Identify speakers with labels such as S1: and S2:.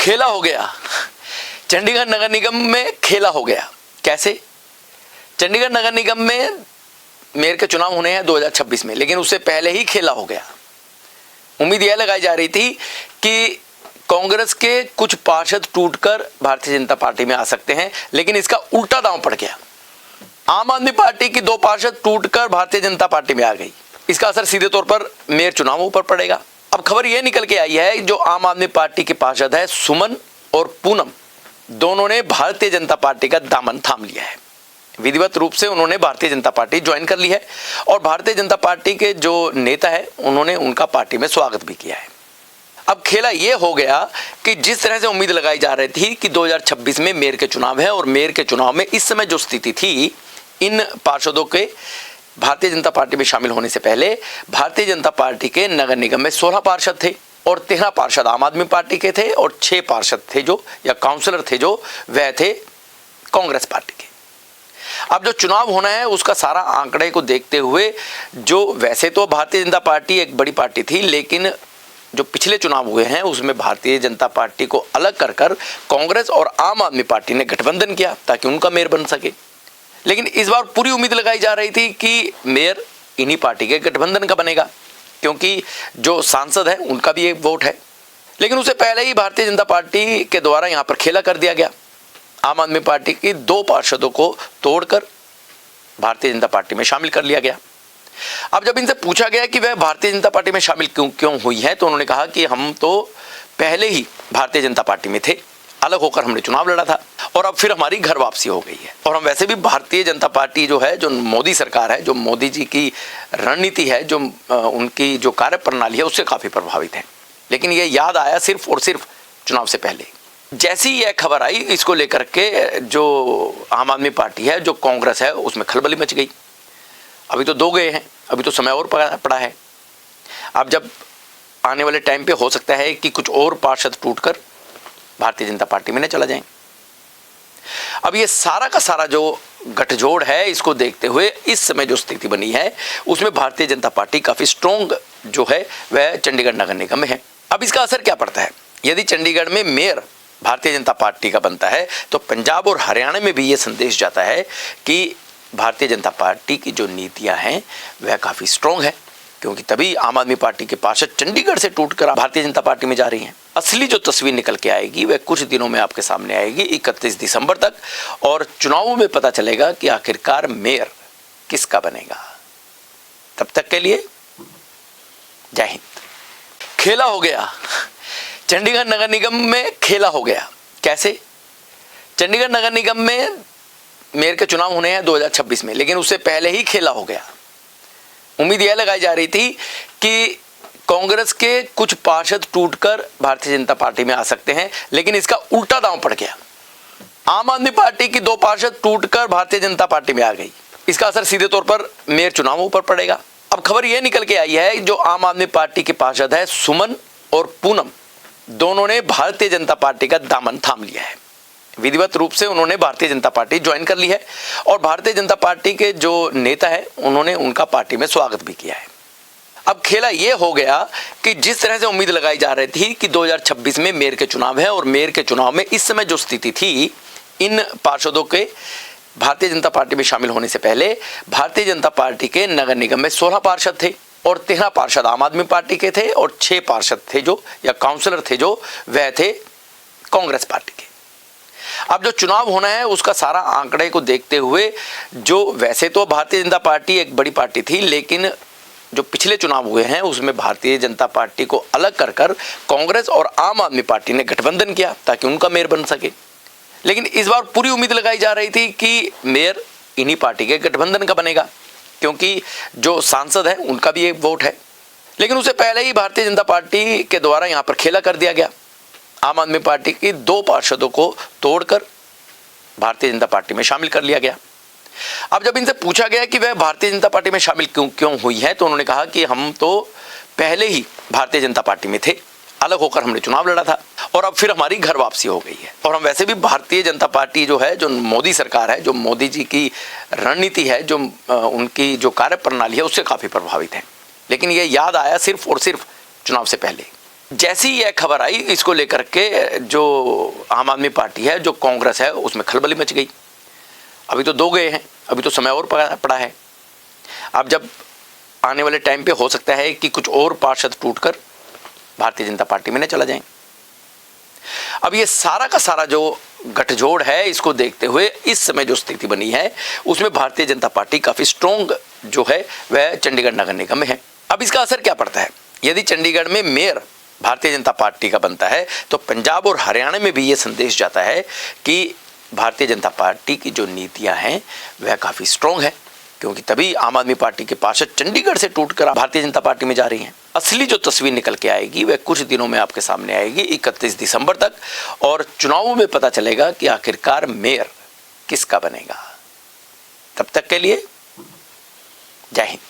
S1: खेला हो गया। चंडीगढ़ नगर निगम में खेला हो गया। कैसे? चंडीगढ़ नगर निगम में मेयर के चुनाव होने हैं 2026 में, लेकिन उससे पहले ही खेला हो गया। उम्मीद यह लगाई जा रही थी कि कांग्रेस के कुछ पार्षद टूटकर भारतीय जनता पार्टी में आ सकते हैं, लेकिन इसका उल्टा दांव पड़ गया। आम आदमी पार्टी की 2 पार्षद टूटकर भारतीय जनता पार्टी में आ गई। इसका असर सीधे तौर पर मेयर चुनावों पर पड़ेगा। अब खबर यह निकल के आई है, जो आम आदमी पार्टी के पार्षद है सुमन और पूनम, दोनों ने भारतीय जनता पार्टी का दामन थाम लिया है। विधिवत रूप से उन्होंने भारतीय जनता पार्टी ज्वाइन कर ली है और भारतीय जनता पार्टी के जो नेता है उन्होंने उनका पार्टी में स्वागत भी किया है। अब खेला यह हो गया कि जिस तरह से उम्मीद लगाई जा रही थी कि 2026 में मेयर के चुनाव है और मेयर के चुनाव में इस समय जो स्थिति थी, इन पार्षदों के भारतीय जनता पार्टी में शामिल होने से पहले भारतीय जनता पार्टी के नगर निगम में 16 पार्षद थे और 13 पार्षद आम आदमी पार्टी के थे और 6 पार्षद थे जो या काउंसलर थे जो वह थे कांग्रेस पार्टी के। अब जो चुनाव होना है उसका सारा आंकड़े को देखते हुए, जो वैसे तो भारतीय जनता पार्टी एक बड़ी पार्टी थी, लेकिन जो पिछले चुनाव हुए हैं उसमें भारतीय जनता पार्टी को अलग कर कांग्रेस और आम आदमी पार्टी ने गठबंधन किया ताकि उनका मेयर बन सके। लेकिन इस बार पूरी उम्मीद लगाई जा रही थी कि मेयर इन्हीं पार्टी के गठबंधन का बनेगा, क्योंकि जो सांसद है उनका भी एक वोट है। लेकिन उससे पहले ही भारतीय जनता पार्टी के द्वारा यहां पर खेला कर दिया गया। आम आदमी पार्टी की 2 पार्षदों को तोड़कर भारतीय जनता पार्टी में शामिल कर लिया गया। अब जब इनसे पूछा गया कि वह भारतीय जनता पार्टी में शामिल क्यों हुई है, तो उन्होंने कहा कि हम तो पहले ही भारतीय जनता पार्टी में थे, अलग होकर हमने चुनाव लड़ा था और अब फिर हमारी घर वापसी हो गई है। और हम वैसे भी भारतीय जनता पार्टी जो है, जो मोदी सरकार है, जो मोदी जी की रणनीति है, जो उनकी जो कार्य प्रणाली है, उससे काफ़ी प्रभावित है। लेकिन ये याद आया सिर्फ और सिर्फ चुनाव से पहले। जैसी यह खबर आई, इसको लेकर के जो आम आदमी पार्टी है, जो कांग्रेस है, उसमें खलबली मच गई। अभी तो 2 गए हैं, अभी तो समय और पड़ा है। अब जब आने वाले टाइम पे हो सकता है कि कुछ और पार्षद टूटकर भारतीय जनता पार्टी में न चला जाए। अब ये सारा का सारा जो गठजोड़ है, इसको देखते हुए इस समय जो स्थिति बनी है उसमें भारतीय जनता पार्टी काफी स्ट्रॉन्ग जो है वह चंडीगढ़ नगर निगम में है। अब इसका असर क्या पड़ता है? यदि चंडीगढ़ में मेयर भारतीय जनता पार्टी का बनता है तो पंजाब और हरियाणा में भी ये संदेश जाता है कि भारतीय जनता पार्टी की जो नीतियां हैं वह काफी स्ट्रॉन्ग है, क्योंकि तभी आम आदमी पार्टी के पार्षद चंडीगढ़ से टूटकर भारतीय जनता पार्टी में जा रही हैं। असली जो तस्वीर निकल के आएगी वह कुछ दिनों में आपके सामने आएगी, 31 दिसंबर तक, और चुनावों में पता चलेगा कि आखिरकार मेयर किसका बनेगा। तब तक के लिए जय हिंद। खेला हो गया। चंडीगढ़ नगर निगम में खेला हो गया। कैसे? चंडीगढ़ नगर निगम में मेयर के चुनाव होने हैं 2026 में, लेकिन उससे पहले ही खेला हो गया। उम्मीद यह लगाई जा रही थी कि कांग्रेस के कुछ पार्षद टूटकर भारतीय जनता पार्टी में आ सकते हैं, लेकिन इसका उल्टा दांव पड़ गया। आम आदमी पार्टी की 2 पार्षद टूटकर भारतीय जनता पार्टी में आ गई। इसका असर सीधे तौर पर मेयर चुनावों पर पड़ेगा। अब खबर यह निकल के आई है, जो आम आदमी पार्टी के पार्षद है सुमन और पूनम, दोनों ने भारतीय जनता पार्टी का दामन थाम लिया है। विधिवत रूप से उन्होंने भारतीय जनता पार्टी ज्वाइन कर ली है और भारतीय जनता पार्टी के जो नेता है उन्होंने उनका पार्टी में स्वागत भी किया है। अब खेला यह हो गया कि जिस तरह से उम्मीद लगाई जा रही थी कि 2026 में मेयर के चुनाव है और मेयर के चुनाव में इस समय जो स्थिति थी, इन पार्षदों के भारतीय जनता पार्टी में शामिल होने से पहले भारतीय जनता पार्टी के नगर निगम में 16 पार्षद थे और 13 पार्षद आम आदमी पार्टी के थे और 6 पार्षद थे जो या काउंसलर थे जो वह थे कांग्रेस पार्टी के। अब जो चुनाव होना है उसका सारा आंकड़े को देखते हुए, जो वैसे तो भारतीय जनता पार्टी एक बड़ी पार्टी थी, लेकिन जो पिछले चुनाव हुए हैं उसमें भारतीय जनता पार्टी को अलग कर कांग्रेस और आम आदमी पार्टी ने गठबंधन किया ताकि उनका मेयर बन सके। लेकिन इस बार पूरी उम्मीद लगाई जा रही थी कि मेयर इन्हीं पार्टी के गठबंधन का बनेगा, क्योंकि जो सांसद है उनका भी एक वोट है। लेकिन उससे पहले ही भारतीय जनता पार्टी के द्वारा यहां पर खेला कर दिया गया। आम आदमी पार्टी की 2 पार्षदों को तोड़कर भारतीय जनता पार्टी में शामिल कर लिया गया। अब जब इनसे पूछा गया कि वह भारतीय जनता पार्टी में शामिल क्यों हुई है, तो उन्होंने कहा कि हम तो पहले ही भारतीय जनता पार्टी में थे, अलग होकर हमने चुनाव लड़ा था और अब फिर हमारी घर वापसी हो गई है। और हम वैसे भी भारतीय जनता पार्टी जो है, जो मोदी सरकार है, जो मोदी जी की रणनीति है, जो उनकी जो कार्य प्रणाली है, उससे काफ़ी प्रभावित है। लेकिन ये याद आया सिर्फ और सिर्फ चुनाव से पहले। जैसी यह खबर आई, इसको लेकर के जो आम आदमी पार्टी है, जो कांग्रेस है, उसमें खलबली मच गई। अभी तो 2 गए हैं, अभी तो समय और पड़ा है। अब जब आने वाले टाइम पे हो सकता है कि कुछ और पार्षद टूटकर भारतीय जनता पार्टी में न चला जाएं। अब ये सारा का सारा जो गठजोड़ है, इसको देखते हुए इस समय जो स्थिति बनी है, उसमें भारतीय जनता पार्टी काफी स्ट्रॉन्ग जो है वह चंडीगढ़ नगर निगम में है। अब इसका असर क्या पड़ता है? यदि चंडीगढ़ में मेयर भारतीय जनता पार्टी का बनता है तो पंजाब और हरियाणा में भी ये संदेश जाता है कि भारतीय जनता पार्टी की जो नीतियां हैं वह काफी स्ट्रॉन्ग है, क्योंकि तभी आम आदमी पार्टी के पार्षद चंडीगढ़ से टूटकर भारतीय जनता पार्टी में जा रही हैं। असली जो तस्वीर निकल के आएगी वह कुछ दिनों में आपके सामने आएगी, 31 दिसंबर तक, और चुनावों में पता चलेगा कि आखिरकार मेयर किसका बनेगा। तब तक के लिए जय हिंद।